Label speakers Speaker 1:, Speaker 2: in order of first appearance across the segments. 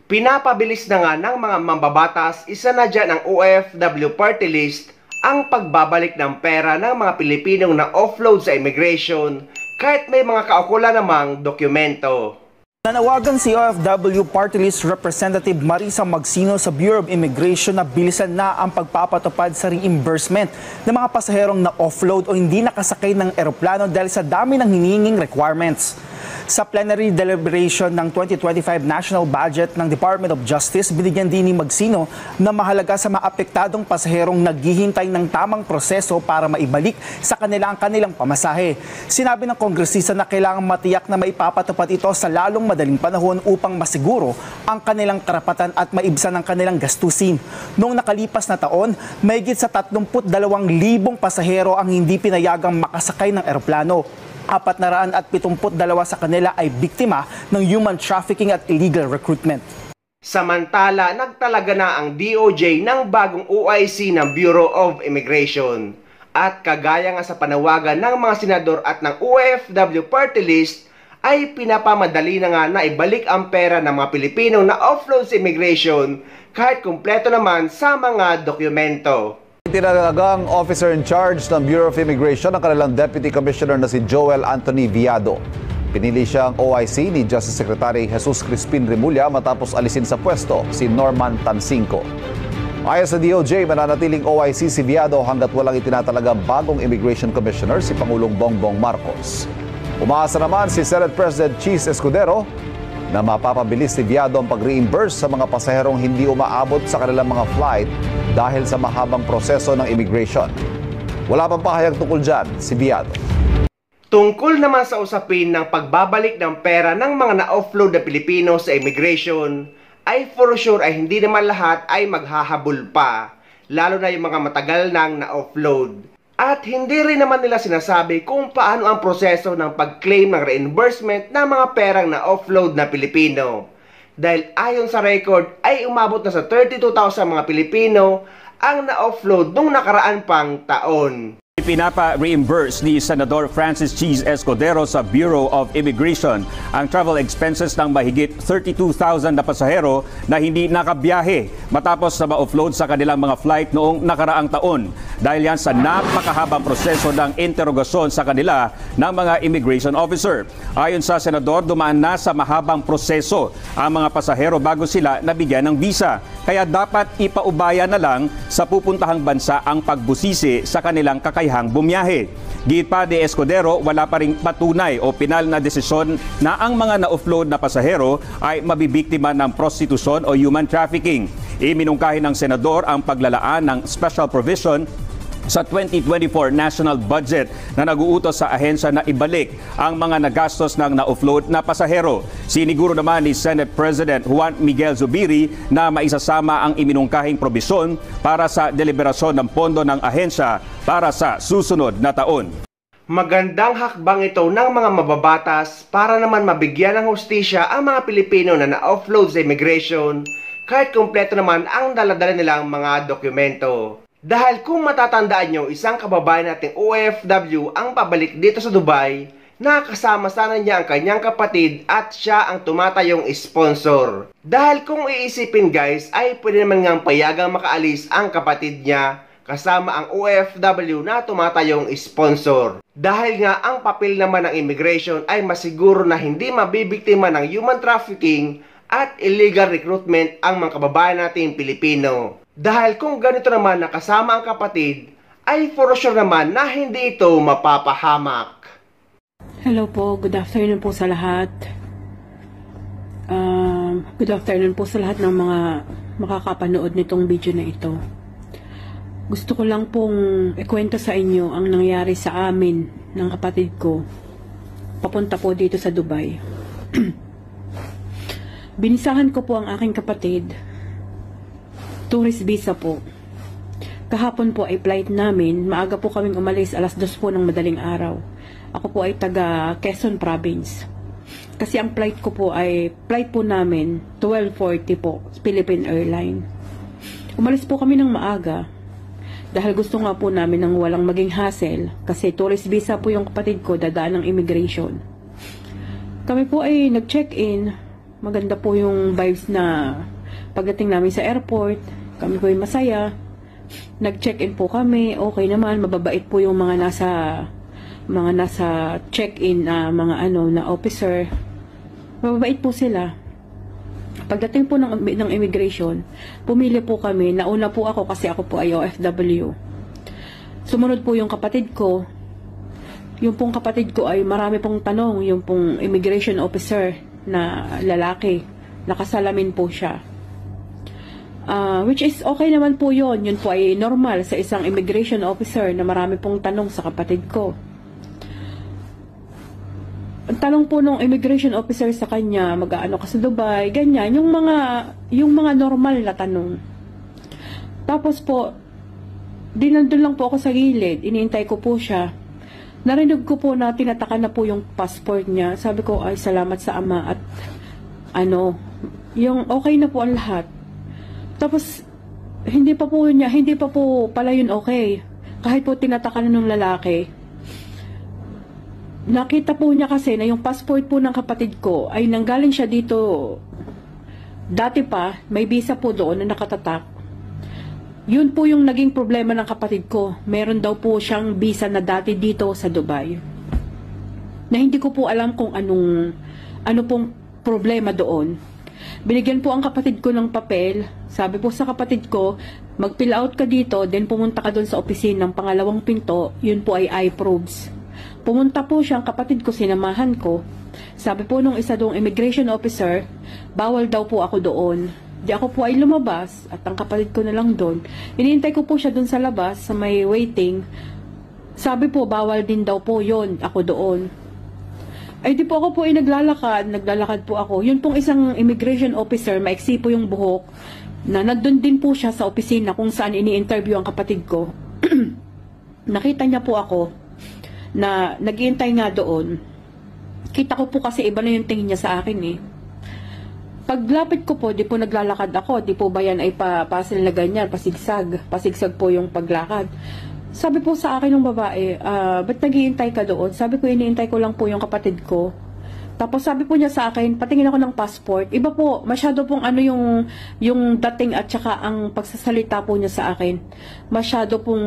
Speaker 1: Pinapabilis na nga ng mga mambabatas, isa na dyan ang OFW party list, ang pagbabalik ng pera ng mga Pilipinong na offload sa immigration kahit may mga kaukulan namang dokumento.
Speaker 2: Nanawagan si OFW Party List Representative Marisa Magsino sa Bureau of Immigration na bilisan na ang pagpapatupad sa reimbursement ng mga pasaherong na offload o hindi nakasakay ng eroplano dahil sa dami ng hinihinging requirements. Sa plenary deliberation ng 2025 National Budget ng Department of Justice, binigyan din ni Magsino na mahalaga sa mga apektadong pasaherong naghihintay ng tamang proseso para maibalik sa kanila ang kanilang pamasahe. Sinabi ng kongresista na kailangang matiyak na maipapatupad ito sa lalong madaling panahon upang masiguro ang kanilang karapatan at maibsan ang kanilang gastusin. Noong nakalipas na taon, mahigit sa 32,000 pasahero ang hindi pinayagang makasakay ng eroplano. 472 sa kanila ay biktima ng human trafficking at illegal recruitment.
Speaker 1: Samantala, nagtalaga na ang DOJ ng bagong OIC ng Bureau of Immigration. At kagaya nga sa panawagan ng mga senador at ng OFW party list, ay pinapamadali na nga na ibalik ang pera ng mga Pilipino na offload sa immigration kahit kumpleto naman sa mga dokumento.
Speaker 3: Tinalagang officer in charge ng Bureau of Immigration ang kanilang Deputy Commissioner na si Joel Anthony Viado. Pinili siyang OIC ni Justice Secretary Jesus Crispin Remulla matapos alisin sa pwesto si Norman Tansinco. Ayon sa DOJ, mananatiling OIC si Viado hanggat walang itinatalagang bagong Immigration Commissioner si Pangulong Bongbong Marcos. Umaasa naman si Senate President Cheese Escudero na mapapabilis si Viado ang pag-reimburse sa mga pasaherong hindi umaabot sa kanilang mga flight dahil sa mahabang proseso ng immigration. Wala pang pahayag tungkol dyan si Viado.
Speaker 1: Tungkol naman sa usapin ng pagbabalik ng pera ng mga na-offload na Pilipino sa immigration, ay for sure ay hindi naman lahat ay maghahabol pa, lalo na yung mga matagal nang na-offload. At hindi rin naman nila sinasabi kung paano ang proseso ng pag-claim ng reimbursement ng mga perang na-offload na Pilipino. Dahil ayon sa record ay umabot na sa 32,000 mga Pilipino ang na-offload nung nakaraan pang taon.
Speaker 4: Pinapa-reimburse ni Senador Francis Cheese Escudero sa Bureau of Immigration ang travel expenses ng mahigit 32,000 na pasahero na hindi nakabiyahe matapos na ma-offload sa kanilang mga flight noong nakaraang taon. Dahil yan sa napakahabang proseso ng interogasyon sa kanila ng mga immigration officer. Ayon sa Senador, dumaan na sa mahabang proseso ang mga pasahero bago sila nabigyan ng visa. Kaya dapat ipaubaya na lang sa pupuntahang bansa ang pagbusisi sa kanilang kakayahang bumiyahe. Giit pa ni Escudero, wala pa ring patunay o pinal na desisyon na ang mga na-offload na pasahero ay mabibiktima ng prostitusyon o human trafficking. Iminungkahi ng Senador ang paglalaan ng special provision sa 2024 national budget na nag-uutos sa ahensya na ibalik ang mga nagastos ng na-offload na pasahero. Siniguro naman ni Senate President Juan Miguel Zubiri na maisasama ang iminungkahing probisyon para sa deliberasyon ng pondo ng ahensya para sa susunod na taon.
Speaker 1: Magandang hakbang ito ng mga mababatas para naman mabigyan ng hustisya ang mga Pilipino na na-offload sa immigration kahit kumpleto naman ang daladala nilang mga dokumento. Dahil kung matatandaan nyo, isang kababayan nating OFW ang pabalik dito sa Dubai na kasama sana niya ang kanyang kapatid at siya ang tumatayong sponsor. Dahil kung iisipin guys, ay pwede naman ngang payagang makaalis ang kapatid niya kasama ang OFW na tumatayong sponsor. Dahil nga ang papel naman ng immigration ay masiguro na hindi mabibiktima ng human trafficking at illegal recruitment ang mga kababayan nating Pilipino. Dahil kung ganito naman na kasama ang kapatid, ay for sure naman na hindi ito mapapahamak.
Speaker 5: Hello po, good afternoon po sa lahat. Good afternoon po sa lahat ng mga makakapanood nitong video na ito. Gusto ko lang pong ikwento sa inyo ang nangyari sa amin ng kapatid ko. Papunta po dito sa Dubai. Binisahan ko po ang aking kapatid. Tourist visa po. Kahapon po ay flight namin. Maaga po kaming umalis, alas 2 po ng madaling araw. Ako po ay taga Quezon Province. Kasi ang flight ko po ay, flight po namin, 12:40 po, Philippine Airline. Umalis po kami ng maaga. Dahil gusto nga po namin ng walang maging hassle. Kasi tourist visa po yung kapatid ko, dadaan ng immigration. Kami po ay nag-check-in. Maganda po yung vibes na pagdating namin sa airport. Kami po yung masaya. Nag-check-in po kami. Okay naman, mababait po yung mga nasa check-in na officer. Mababait po sila. Pagdating po ng immigration, pumili po kami. Nauna po ako kasi ako po ay OFW. Sumunod po yung kapatid ko. Yung pong kapatid ko ay marami pong tanong. Yung pong immigration officer na lalaki. Nakasalamin po siya. Which is okay naman po yun. Yun po ay normal sa isang immigration officer na marami pong tanong sa kapatid ko. Ang tanong po ng immigration officer sa kanya, mag-aano ka sa Dubai, ganyan, yung mga normal na tanong. Tapos po, dinandun lang po ako sa gilid, iniintay ko po siya. Narinig ko po na tinatakan na po yung passport niya. Sabi ko, ay salamat sa Ama at yung okay na po ang lahat. Tapos, hindi pa po pala yun okay. Kahit po tinatakan na ng lalaki. Nakita po niya kasi na yung passport po ng kapatid ko ay nanggaling siya dito. Dati pa, may visa po doon na nakatatak. Yun po yung naging problema ng kapatid ko. Meron daw po siyang visa na dati dito sa Dubai. Na hindi ko po alam kung ano pong problema doon. Binigyan po ang kapatid ko ng papel. Sabi po sa kapatid ko, mag-fill out ka dito, then pumunta ka doon sa opisina ng pangalawang pinto. Yun po ay iProbes. Pumunta po siya, ang kapatid ko, sinamahan ko. Sabi po nung isa doong immigration officer, bawal daw po ako doon. Di ako po ay lumabas at ang kapatid ko na lang doon. Iniintay ko po siya doon sa labas, sa may waiting. Sabi po, bawal din daw po yon ako doon. Ay di po ako po ay naglalakad po ako. Yun pong isang immigration officer, maiksi po yung buhok, na nandun din po siya sa opisina kung saan ini-interview ang kapatid ko. Nakita niya po ako na nag-iintay nga doon. Kita ko po kasi iba na yung tingin niya sa akin eh. Paglapit ko po, di po naglalakad ako. Di po ba yan ay pasil na ganyan, pasigsag. Pasigsag po yung paglakad. Sabi po sa akin ng babae, ba't nag-iintay ka doon? Sabi ko, iniintay ko lang po yung kapatid ko. Tapos sabi po niya sa akin, patingin ako ng passport. Iba po, masyado pong yung dating at saka ang pagsasalita po niya sa akin. Masyado pong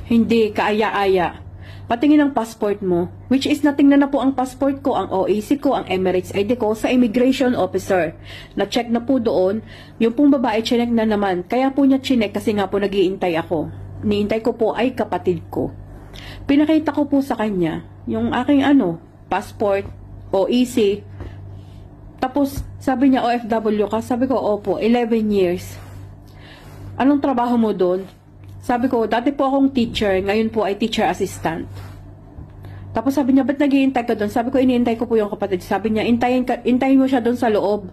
Speaker 5: hindi kaaya-aya. Patingin ang passport mo, which is natingnan na po ang passport ko, ang OAC ko, ang Emirates ID ko sa immigration officer. Na-check na po doon, yung pong babae chinek na naman. Kaya po niya chinek kasi nga po nag-iintay ako. Niintay ko po ay kapatid ko. Pinakita ko po sa kanya yung aking passport, OEC. Tapos sabi niya, OFW ka? Sabi ko, opo, 11 years. Anong trabaho mo doon? Sabi ko, dati po akong teacher, ngayon po ay teacher assistant. Tapos sabi niya, ba't nag-iintay ka doon? Sabi ko, iniintay ko po yung kapatid. Sabi niya, intayin mo siya doon sa loob.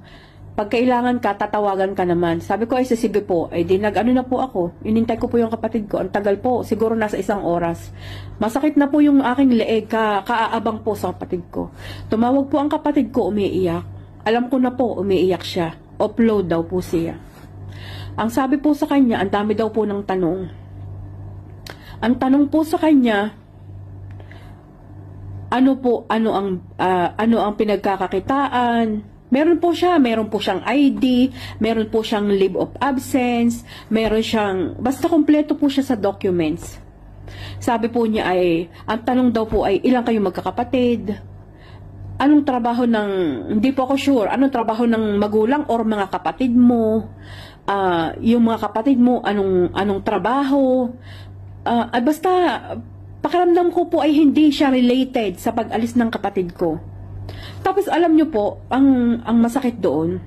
Speaker 5: Pag kailangan ka, tatawagan ka naman. Sabi ko, ay sige po. Ay di nag-ano na po ako. Inintay ko po yung kapatid ko. Ang tagal po, siguro nasa 1 oras. Masakit na po yung aking leeg, kaaabang po sa kapatid ko. Tumawag po ang kapatid ko, umiiyak. Alam ko na po, umiiyak siya. Upload daw po siya. Ang sabi po sa kanya, ang dami daw po ng tanong. Ang tanong po sa kanya, ano ang pinagkakakitaan? Meron po siyang ID, meron po siyang leave of absence, meron siyang, basta kompleto po siya sa documents. Sabi po niya ay, ang tanong daw po ay, ilang kayo magkakapatid? Anong trabaho hindi po ako sure, anong trabaho ng magulang or mga kapatid mo? Yung mga kapatid mo, anong trabaho? Basta, pakiramdam ko po ay hindi siya related sa pag-alis ng kapatid ko. Tapos alam nyo po, ang masakit doon,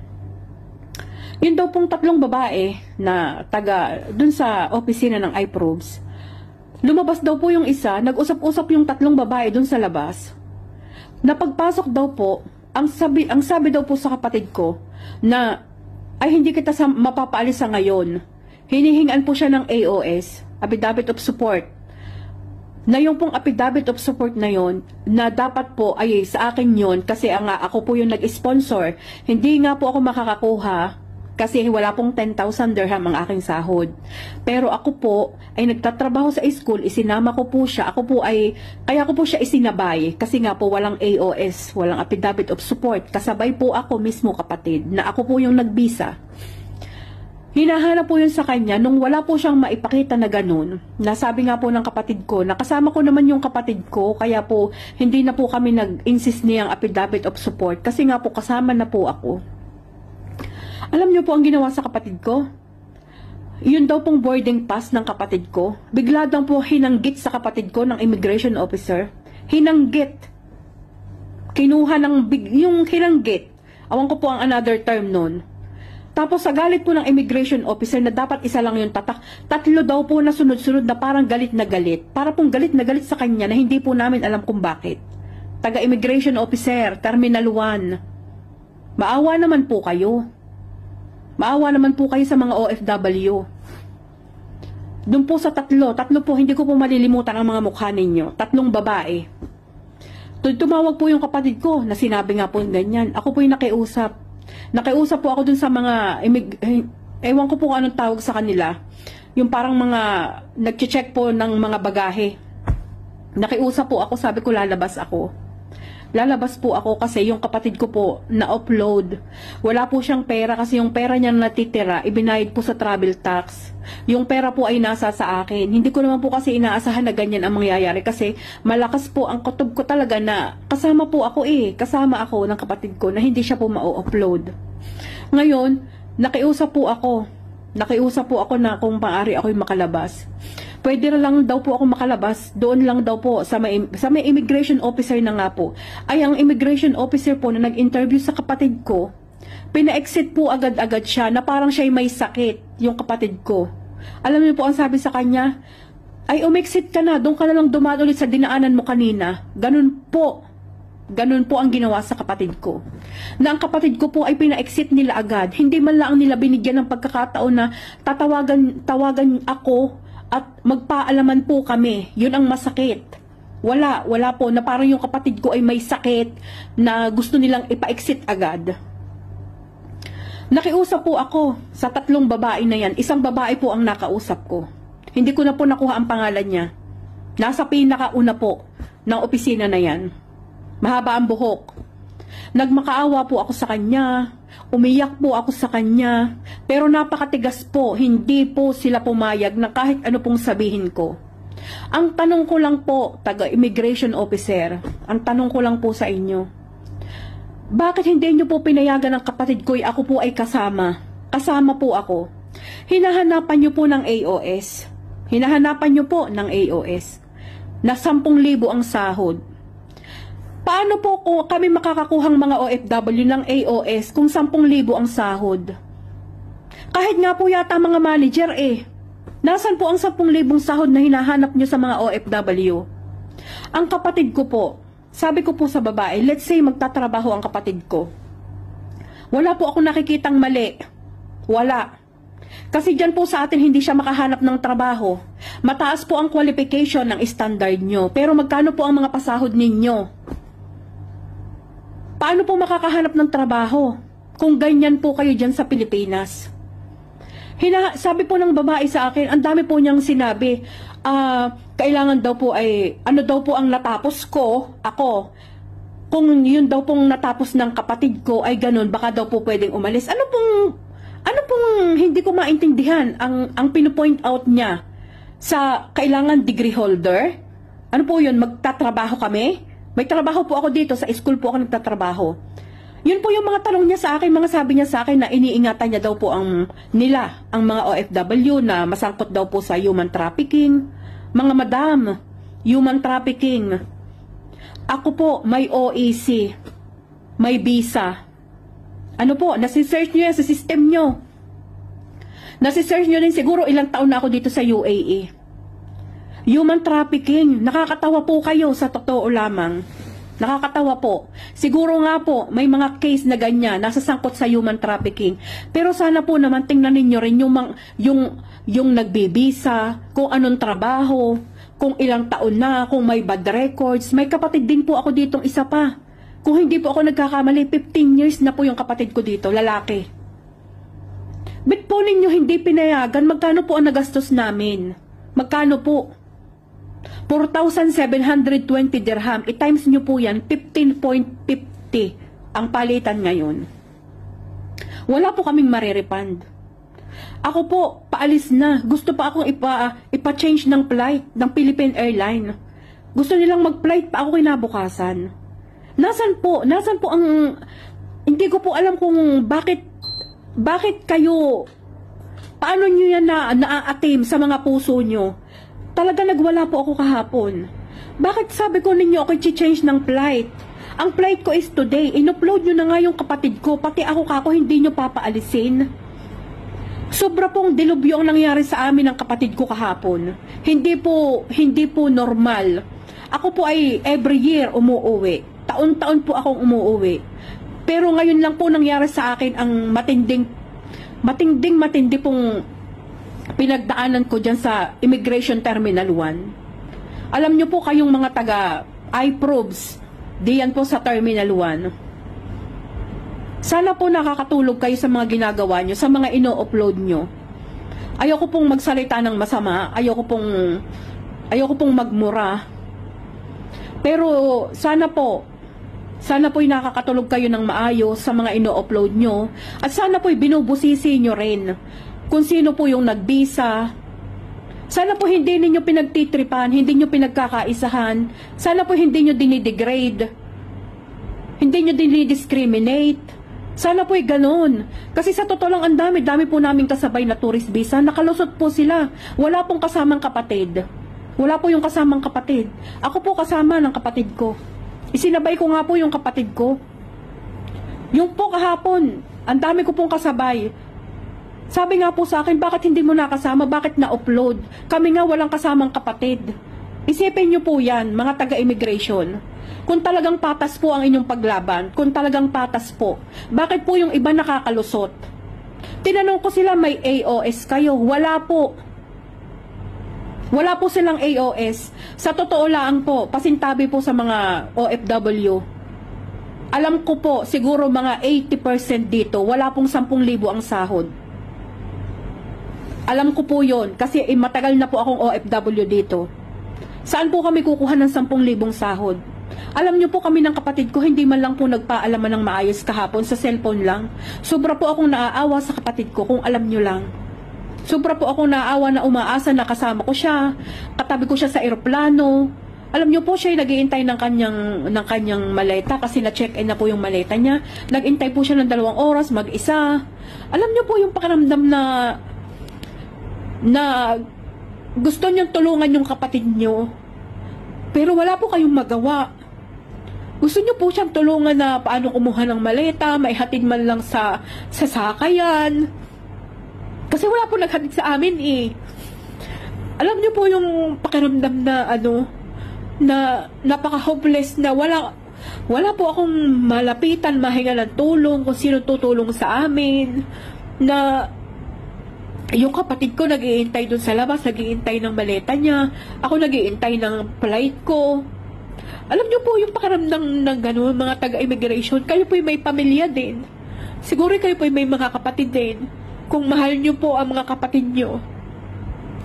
Speaker 5: yun daw pong 3 babae na taga dun sa opisina ng iProbes. Lumabas daw po yung isa, nag-usap-usap yung 3 babae dun sa labas. Napagpasok daw po, ang sabi daw po sa kapatid ko na ay hindi kita mapapaalis sa ngayon. Hinihingan po siya ng AOS, Affidavit of Support. Na yung pong affidavit of support na yon, na dapat po ay sa akin yon kasi ako po yung nag-sponsor. Hindi nga po ako makakakuha Kasi wala pong 10,000 dirham ang aking sahod. Pero ako po ay nagtatrabaho sa school, isinama ko po siya. Kaya ko po siya isinabay. Kasi nga po walang AOS, walang affidavit of support. Kasabay po ako mismo kapatid, na ako po yung nagbisa. Hinahanap po yun sa kanya nung wala po siyang maipakita na ganun. Nasabi nga po ng kapatid ko, nakasama ko naman yung kapatid ko, kaya po hindi na po kami nag-insist niyang affidavit of support. Kasi nga po kasama na po ako. Alam niyo po ang ginawa sa kapatid ko? Yun daw pong boarding pass ng kapatid ko. Bigla daw po hinanggit sa kapatid ko ng immigration officer. Hinanggit. Kinuha yung hinanggit. Awan ko po ang another term nun. Tapos sa galit po ng immigration officer na dapat isa lang yung tatak, 3 daw po na sunod-sunod na parang galit na galit. Para pong galit na galit sa kanya na hindi po namin alam kung bakit. Taga-immigration officer, Terminal 1. Maawa naman po kayo. Maawa naman po kayo sa mga OFW. Doon po sa tatlo po, hindi ko po malilimutan ang mga mukha ninyo. 3 babae. Tumawag po yung kapatid ko na sinabi nga po ganyan. Ako po yung nakiusap. Nakiusap po ako dun sa mga, ewan ko po anong tawag sa kanila. Yung parang mga, nag-check po ng mga bagahe. Nakiusap po ako, sabi ko lalabas ako. Lalabas po ako kasi yung kapatid ko po na-upload. Wala po siyang pera kasi yung pera niya natitira, ibinayad po sa travel tax. Yung pera po ay nasa sa akin. Hindi ko naman po kasi inaasahan na ganyan ang mangyayari kasi malakas po ang kutob ko talaga na kasama po ako kasama ako ng kapatid ko na hindi siya po ma-upload. Ngayon, nakiusap po ako na kung maaari ako'y makalabas. Pwede na lang daw po ako makalabas, doon lang daw po sa may immigration officer na nga po. Ay ang immigration officer po na nag-interview sa kapatid ko, pina-exit po agad-agad siya na parang siya'y may sakit, yung kapatid ko. Alam niyo po ang sabi sa kanya, ay umexit ka na, doon ka na lang dumaan ulit sa dinaanan mo kanina. Ganun po ang ginawa sa kapatid ko. Na ang kapatid ko po ay pina-exit nila agad. Hindi man lang nila binigyan ng pagkakataon na tawagan ako at magpaalaman po kami. Yun ang masakit. Wala po na parang yung kapatid ko ay may sakit na gusto nilang ipa-exit agad. Nakiusap po ako sa 3 babae na yan. Isang babae po ang nakausap ko. Hindi ko na po nakuha ang pangalan niya. Nasa pinakauna po ng opisina na yan. Mahaba ang buhok. Nagmakaawa po ako sa kanya. Umiyak po ako sa kanya. Pero napakatigas po. Hindi po sila pumayag na kahit ano pong sabihin ko. Ang tanong ko lang po, taga-immigration officer, ang tanong ko lang po sa inyo, bakit hindi nyo po pinayagan ng kapatid ko ako po ay kasama? Kasama po ako. Hinahanapan nyo po ng AOS. Hinahanapan nyo po ng AOS. Na 10,000 ang sahod. Paano po kung kami makakakuhang mga OFW ng AOS kung 10,000 ang sahod? Kahit nga po yata mga manager Nasaan po ang 10,000 sahod na hinahanap nyo sa mga OFW? Ang kapatid ko po, sabi ko po sa babae, let's say magtatrabaho ang kapatid ko. Wala po ako nakikitang mali. Wala. Kasi dyan po sa atin hindi siya makahanap ng trabaho. Mataas po ang qualification ng standard nyo. Pero magkano po ang mga pasahod ninyo? Paano po makakahanap ng trabaho kung ganyan po kayo dyan sa Pilipinas? Sabi po ng babae sa akin, ang dami po niyang sinabi, kailangan daw po ay, ano daw po ang natapos ko, ako, kung yun daw pong natapos ng kapatid ko ay ganun, baka daw po pwedeng umalis. Ano pong hindi ko maintindihan ang pinupoint out niya sa kailangan degree holder? Ano po yun, magtatrabaho kami? May trabaho po ako dito, sa school po ako nagtatrabaho. Yun po yung mga tanong niya sa akin, mga sabi niya sa akin na iniingatan niya daw po ang mga OFW na masangkot daw po sa human trafficking. Mga madam, human trafficking. Ako po, may OEC, may visa. Ano po, nasi-search niyo yan sa system niyo. Nasi-search niyo din siguro ilang taon na ako dito sa UAE. Human trafficking, nakakatawa po kayo sa totoo lamang. Nakakatawa po. Siguro nga po, may mga case na ganyan, nasasangkot sa human trafficking. Pero sana po naman tingnan ninyo rin yung nagbibisa, kung anong trabaho, kung ilang taon na, kung may bad records. May kapatid din po ako ditong isa pa. Kung hindi po ako nagkakamali, 15 years na po yung kapatid ko dito, lalaki. po ninyo hindi pinayagan, magkano po ang nagastos namin? Magkano po? 4,720 dirham. I-times nyo po yan, 15.50 ang palitan ngayon. Wala po kaming marirepand. Ako po, paalis na. Gusto pa akong ipa-change ng flight ng Philippine Airlines. Gusto nilang mag-flight pa ako kinabukasan. Nasaan po ang... Hindi ko po alam kung bakit kayo... Paano nyo yan na-a-attain sa mga puso nyo? Talaga nagwala po ako kahapon. Bakit sabi ko ninyo ako i-change ng flight? Ang flight ko is today. In-upload nyo na nga yung kapatid ko. Pati ako hindi nyo papaalisin. Sobra pong dilubyo ang nangyari sa amin ng kapatid ko kahapon. Hindi po normal. Ako po ay every year umuuwi. Taon-taon po akong umuuwi. Pero ngayon lang po nangyari sa akin ang matindi pong pinagdaanan ko dyan sa Immigration Terminal 1. Alam nyo po kayong mga taga iProbes, diyan po sa Terminal 1. Sana po nakakatulog kayo sa mga ginagawa nyo, sa mga ino-upload nyo. Ayoko pong magsalita ng masama, ayoko pong magmura. Pero sana po nakakatulog kayo ng maayos sa mga ino-upload nyo. At sana po binubusisi nyo rin kung sino po yung nagbisa. Sana po hindi ninyo pinagtitripan, hindi nyo pinagkakaisahan. Sana po hindi nyo dinidegrade, hindi nyo dinidiscriminate. Sana po'y ganun. Kasi sa totoo lang, ang dami po naming kasabay na tourist visa. Nakalusot po sila. Wala pong kasamang kapatid. Wala po yung kasamang kapatid. Ako po kasama ng kapatid ko. Isinabay ko nga po yung kapatid ko. Yung po kahapon, ang dami ko pong kasabay. Sabi nga po sa akin, bakit hindi mo nakasama? Bakit na-upload? Kami nga walang kasamang kapatid. Isipin nyo po yan, mga taga-immigration. Kung talagang patas po ang inyong paglaban, kung talagang patas po, bakit po yung iba nakakalusot? Tinanong ko sila, may AOS kayo? Wala po. Wala po silang AOS. Sa totoo lang po, pasintabi po sa mga OFW. Alam ko po, siguro mga 80% dito, wala pong 10,000 ang sahod. Alam ko po yon kasi matagal na po akong OFW dito. Saan po kami kukuha ng 10,000 sahod? Alam nyo po kami ng kapatid ko, hindi man lang po nagpaalaman ng maayos kahapon, sa cellphone lang. Sobra po akong naaawa sa kapatid ko, kung alam nyo lang. Sobra po akong naaawa na umaasa na kasama ko siya, katabi ko siya sa eroplano. Alam nyo po, siya ay nag-iintay ng kanyang maleta kasi na-check-in na po yung maleta niya. Nag-intay po siya ng 2 oras, mag-isa. Alam nyo po yung pakiramdam na gusto niyang tulungan yung kapatid nyo, pero wala po kayong magawa. Gusto niyo po siyang tulungan na paano kumuha ng maleta, maihatid man lang sa sasakayan. Kasi wala po naghatid sa amin eh. Alam niyo po yung pakiramdam na na napaka-hopeless na wala po akong malapitan, mahinga ng tulong, kung sino tutulong sa amin, na yung kapatid ko nag-iintay dun sa labas, nag-iintay ng maleta niya, ako nag-iintay ng flight ko. Alam niyo po yung pakiramdam ng gano'n, mga taga-immigration, kayo po may pamilya din. Siguro kayo po may mga kapatid din. Kung mahal niyo po ang mga kapatid niyo,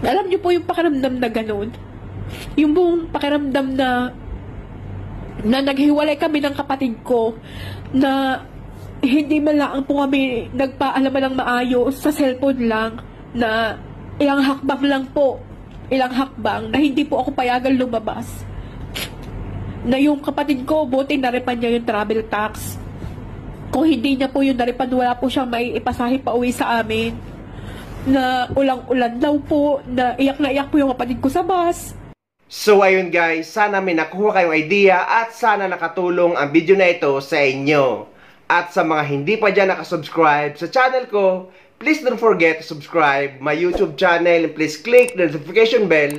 Speaker 5: alam niyo po yung pakiramdam na gano'n. Yung buong pakiramdam na naghiwalay kami ng kapatid ko, na hindi man lang po kami nagpaalaman ng maayos, sa cellphone lang, na ilang hakbang lang po, ilang hakbang, na hindi po ako payagan lumabas. Na yung kapatid ko, buti naripan niya yung travel tax. Kung hindi niya po yung naripan, wala po siyang may ipasahe pa uwi sa amin. Na ulang-ulan daw po, na iyak po yung kapatid ko sa bus.
Speaker 1: So ayun guys, sana may nakuha kayong idea at sana nakatulong ang video na ito sa inyo. At sa mga hindi pa dyan nakasubscribe sa channel ko, please don't forget to subscribe my YouTube channel and please click the notification bell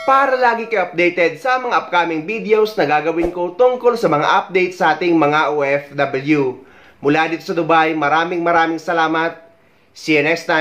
Speaker 1: para lagi kayo updated sa mga upcoming videos na gagawin ko tungkol sa mga updates sa ating mga OFW. Mula dito sa Dubai, maraming salamat. See you next time.